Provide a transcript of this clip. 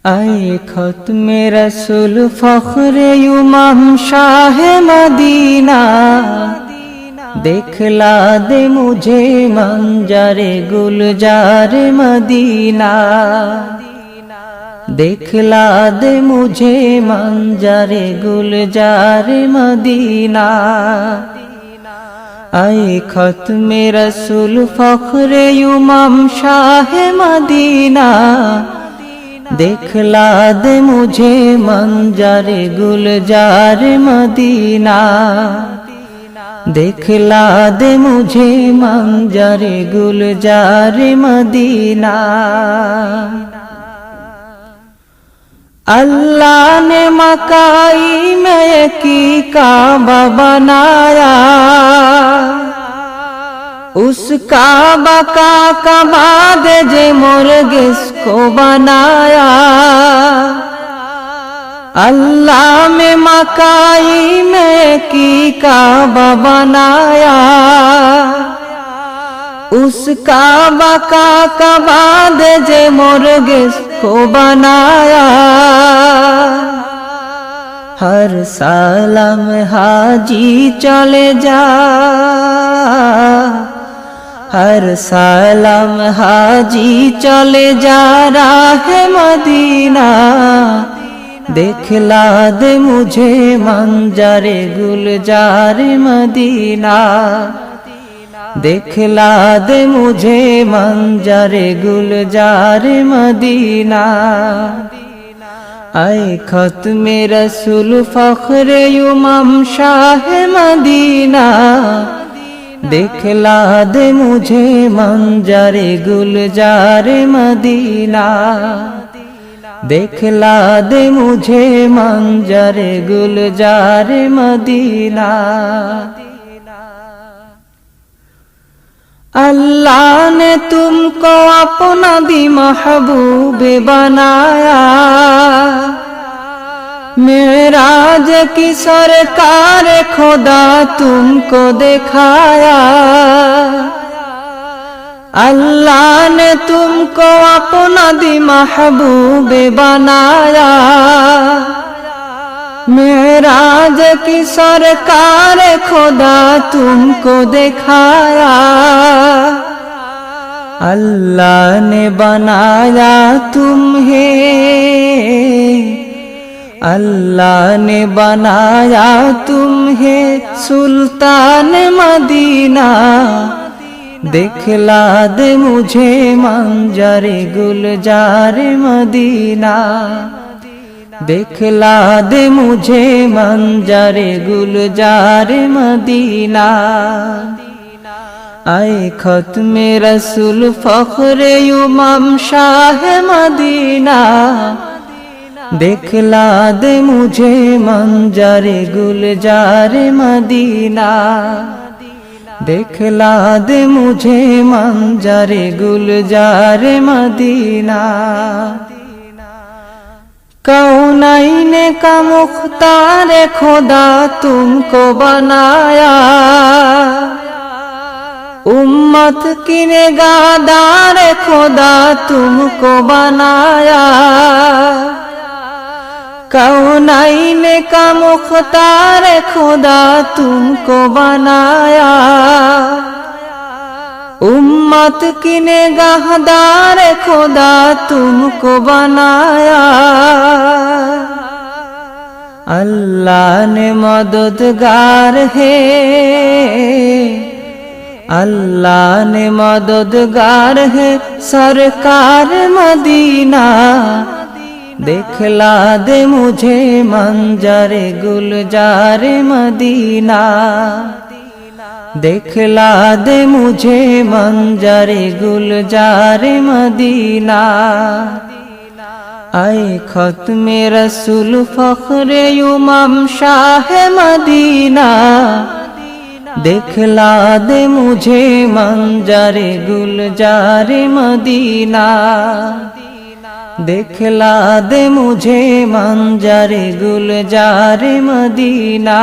आए खत्म रसूल फख्रे इमाम शाह मदीना, देखला दे मुझे मंजरे गुलजार मदीना, देखला दे मुझे मंजरे गुलजार मदीना। आए खत्म रसूल फख्रे इमाम शाह मदीना, देखला दे मुझे मंजरे गुलजार मदीना, देखला दे मुझे मंजरे गुलजार मदीना। अल्लाह ने मकाई में की काबा बनाया, उस काबा का कबाद जे मुर्गिस को बनाया। अल्लाह में मकाई में की काबा बनाया, उस काबा का कबाद जे मुर्गिस को बनाया। हर सालम हाजी चले जा, हर सालम हाजी चले जा राह मदीना, देखला दे मुझे मंजरे गुलजार मदीना, देखला दे मुझे मंजरे गुलजार मदीना। आए खत्म रसूल फख्रे इमाम शाह मदीना, देखला दे मुझे मंजरे गुलजार मदीना, देखला दे मुझे मंजरे गुलजार मदीना। अल्लाह ने तुमको अपना दी महबूब बनाया, मेराज की सरकार खुदा तुमको दिखाया। अल्लाह ने तुमको अपना दी महबूब बनाया, मेराज की सरकार खुदा तुमको दिखाया। अल्लाह ने बनाया तुम्हें, अल्लाह ने बनाया तुम्हें सुल्तान मदीना, देखला दे मुझे मंजरे गुलजार मदीना, देखला दे मुझे मंजरे गुलजार मदीना। आए खत्म रसूल फख्रे इमाम शाह मदीना, देखला दे मुझे मंजरे गुलजार मदीना, देखला दे मुझे मंजरे गुलजार मदीना। कौनैन का मुख्तार खुदा तुमको बनाया, उम्मत की निगाहदार खुदा तुमको बनाया। कौनैन का मुख्तार खुदा तुमको बनाया, उम्मत की निगाहदार खुदा तुमको बनाया। अल्लाह ने मददगार है, अल्लाह ने मददगार है सरकार मदीना, देखला दे मुझे मंजरे गुलजार मदीना, देखला दे मुझे मंजरे गुलजार मदीना। आए खत्म रसूल फख्रे इमाम शाह मदीना, देखला दे मुझे मंजरे गुलजार मदीना, देखला दे मुझे मंजरे गुलजार मदीना।